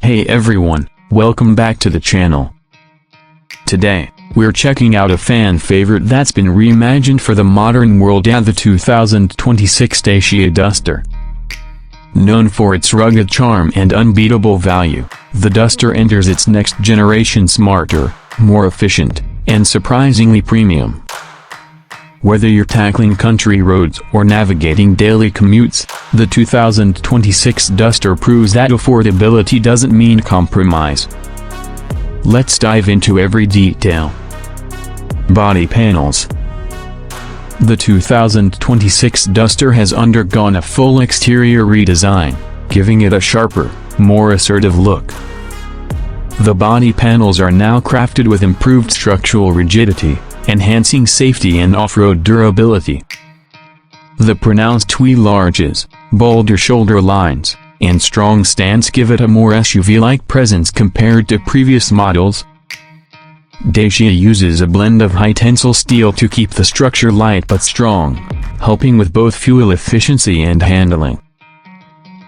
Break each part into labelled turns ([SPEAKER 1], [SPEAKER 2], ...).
[SPEAKER 1] Hey everyone, welcome back to the channel. Today, we're checking out a fan favorite that's been reimagined for the modern world, the 2026 Dacia Duster. Known for its rugged charm and unbeatable value, the Duster enters its next generation smarter, more efficient, and surprisingly premium. Whether you're tackling country roads or navigating daily commutes, the 2026 Duster proves that affordability doesn't mean compromise. Let's dive into every detail. Body panels. The 2026 Duster has undergone a full exterior redesign, giving it a sharper, more assertive look. The body panels are now crafted with improved structural rigidity, enhancing safety and off-road durability. The pronounced wheel arches, bolder shoulder lines, and strong stance give it a more SUV-like presence compared to previous models. Dacia uses a blend of high-tensile steel to keep the structure light but strong, helping with both fuel efficiency and handling.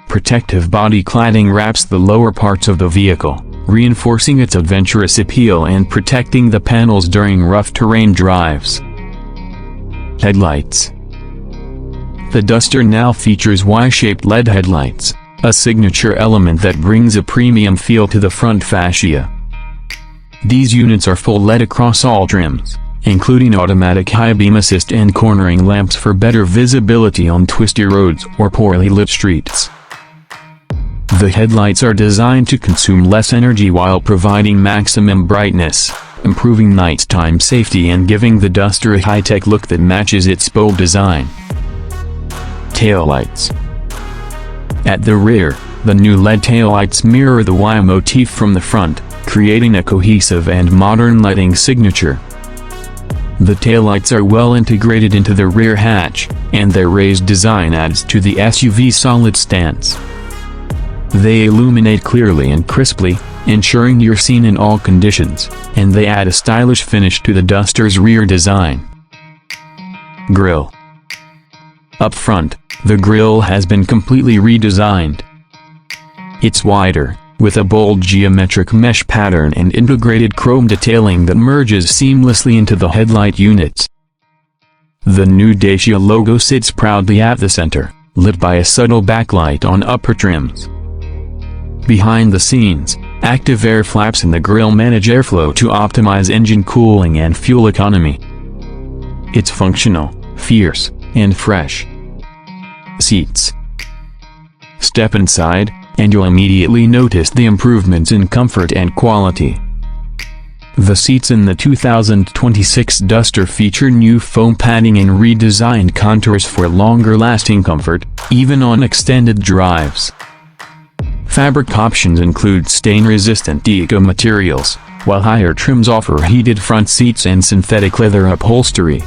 [SPEAKER 1] Protective body cladding wraps the lower parts of the vehicle, reinforcing its adventurous appeal and protecting the panels during rough terrain drives. Headlights. The Duster now features Y-shaped LED headlights, a signature element that brings a premium feel to the front fascia. These units are full LED across all trims, including automatic high beam assist and cornering lamps for better visibility on twisty roads or poorly lit streets. The headlights are designed to consume less energy while providing maximum brightness, improving nighttime safety and giving the Duster a high-tech look that matches its bold design. Taillights. At the rear, the new LED taillights mirror the Y motif from the front, creating a cohesive and modern lighting signature. The taillights are well integrated into the rear hatch, and their raised design adds to the SUV's solid stance. They illuminate clearly and crisply, ensuring you're seen in all conditions, and they add a stylish finish to the Duster's rear design. Grille. Up front, the grille has been completely redesigned. It's wider, with a bold geometric mesh pattern and integrated chrome detailing that merges seamlessly into the headlight units. The new Dacia logo sits proudly at the center, lit by a subtle backlight on upper trims. Behind the scenes, active air flaps in the grille manage airflow to optimize engine cooling and fuel economy. It's functional, fierce, and fresh. Seats. Step inside, and you'll immediately notice the improvements in comfort and quality. The seats in the 2026 Duster feature new foam padding and redesigned contours for longer-lasting comfort, even on extended drives. Fabric options include stain-resistant eco materials, while higher trims offer heated front seats and synthetic leather upholstery.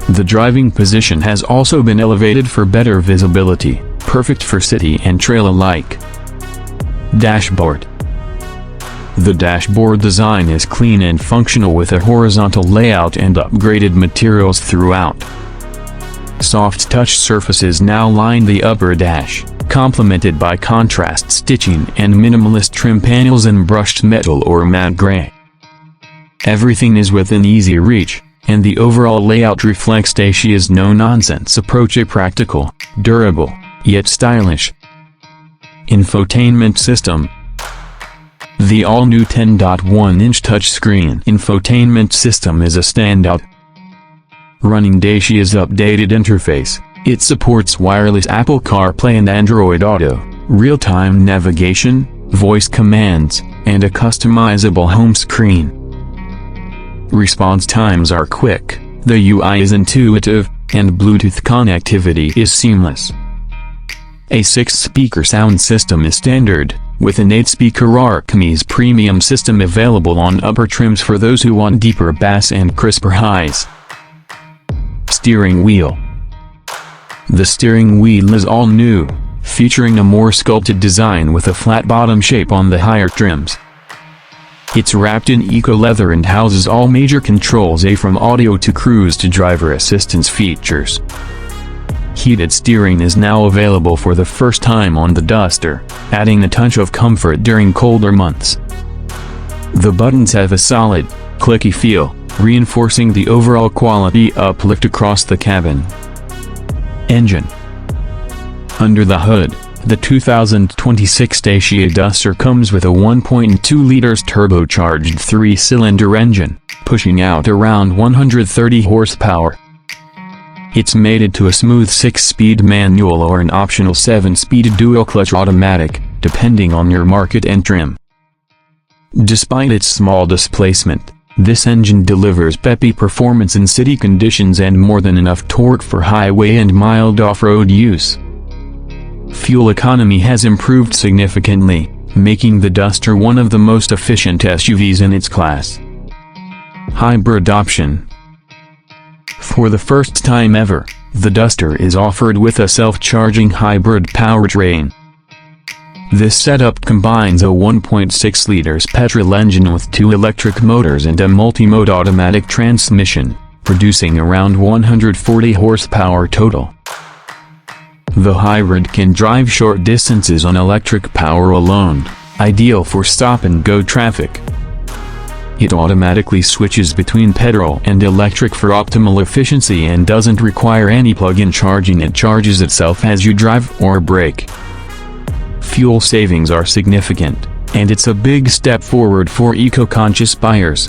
[SPEAKER 1] The driving position has also been elevated for better visibility, perfect for city and trail alike. Dashboard. The dashboard design is clean and functional with a horizontal layout and upgraded materials throughout. Soft touch surfaces now line the upper dash, complemented by contrast stitching and minimalist trim panels in brushed metal or matte gray. Everything is within easy reach, and the overall layout reflects Dacia's no-nonsense approach, a practical, durable, yet stylish infotainment system. The all-new 10.1-inch touchscreen infotainment system is a standout. Running Dacia's updated interface, it supports wireless Apple CarPlay and Android Auto, real-time navigation, voice commands, and a customizable home screen. Response times are quick, the UI is intuitive, and Bluetooth connectivity is seamless. A 6-speaker sound system is standard, with an 8-speaker Archimedes premium system available on upper trims for those who want deeper bass and crisper highs. Steering wheel. The steering wheel is all new, featuring a more sculpted design with a flat bottom shape on the higher trims. It's wrapped in eco-leather and houses all major controls, from audio to cruise to driver assistance features. Heated steering is now available for the first time on the Duster, adding a touch of comfort during colder months. The buttons have a solid, clicky feel, reinforcing the overall quality uplift across the cabin. Engine. Under the hood, the 2026 Dacia Duster comes with a 1.2 liters turbocharged 3-cylinder engine, pushing out around 130 horsepower. It's mated to a smooth 6-speed manual or an optional 7-speed dual-clutch automatic, depending on your market and trim. Despite its small displacement, this engine delivers peppy performance in city conditions and more than enough torque for highway and mild off-road use. Fuel economy has improved significantly, making the Duster one of the most efficient SUVs in its class. Hybrid option. For the first time ever, the Duster is offered with a self-charging hybrid powertrain. This setup combines a 1.6 liters petrol engine with 2 electric motors and a multi-mode automatic transmission, producing around 140 horsepower total. The hybrid can drive short distances on electric power alone, ideal for stop-and-go traffic. It automatically switches between petrol and electric for optimal efficiency and doesn't require any plug-in charging. It charges itself as you drive or brake. Fuel savings are significant, and it's a big step forward for eco-conscious buyers.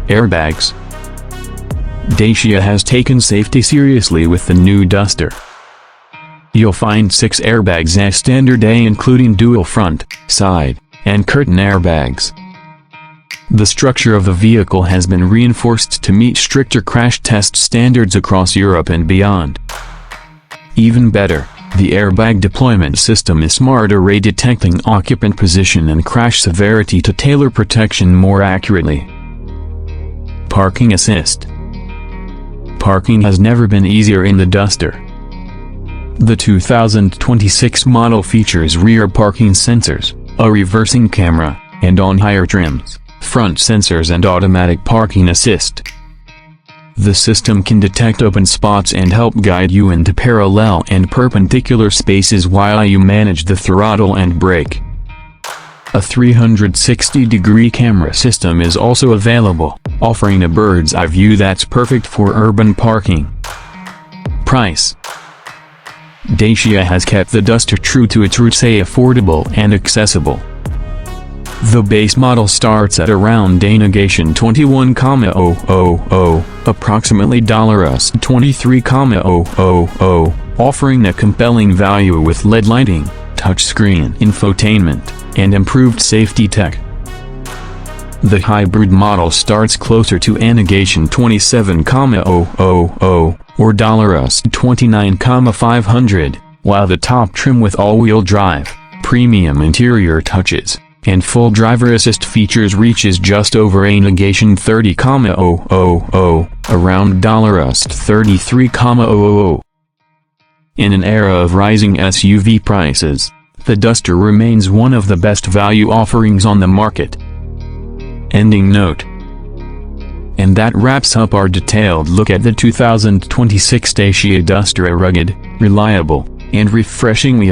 [SPEAKER 1] Airbags. Dacia has taken safety seriously with the new Duster. You'll find 6 airbags as standard A, including dual front, side, and curtain airbags. The structure of the vehicle has been reinforced to meet stricter crash test standards across Europe and beyond. Even better, the airbag deployment system is smart, array detecting occupant position and crash severity to tailor protection more accurately. Parking assist. Parking has never been easier in the Duster. The 2026 model features rear parking sensors, a reversing camera, and on higher trims, front sensors and automatic parking assist. The system can detect open spots and help guide you into parallel and perpendicular spaces while you manage the throttle and brake. A 360-degree camera system is also available, offering a bird's-eye view that's perfect for urban parking. Price. Dacia has kept the Duster true to its roots, affordable and accessible. The base model starts at around $21,000, approximately $23,000, offering a compelling value with LED lighting, touchscreen infotainment, and improved safety tech. The hybrid model starts closer to $27,000, or $29,500, while the top trim with all-wheel drive, premium interior touches, and full driver assist features reaches just over $30,000, around $33,000. In an era of rising SUV prices, the Duster remains one of the best value offerings on the market. Ending note. And that wraps up our detailed look at the 2026 Dacia Duster, a rugged, reliable, and refreshingly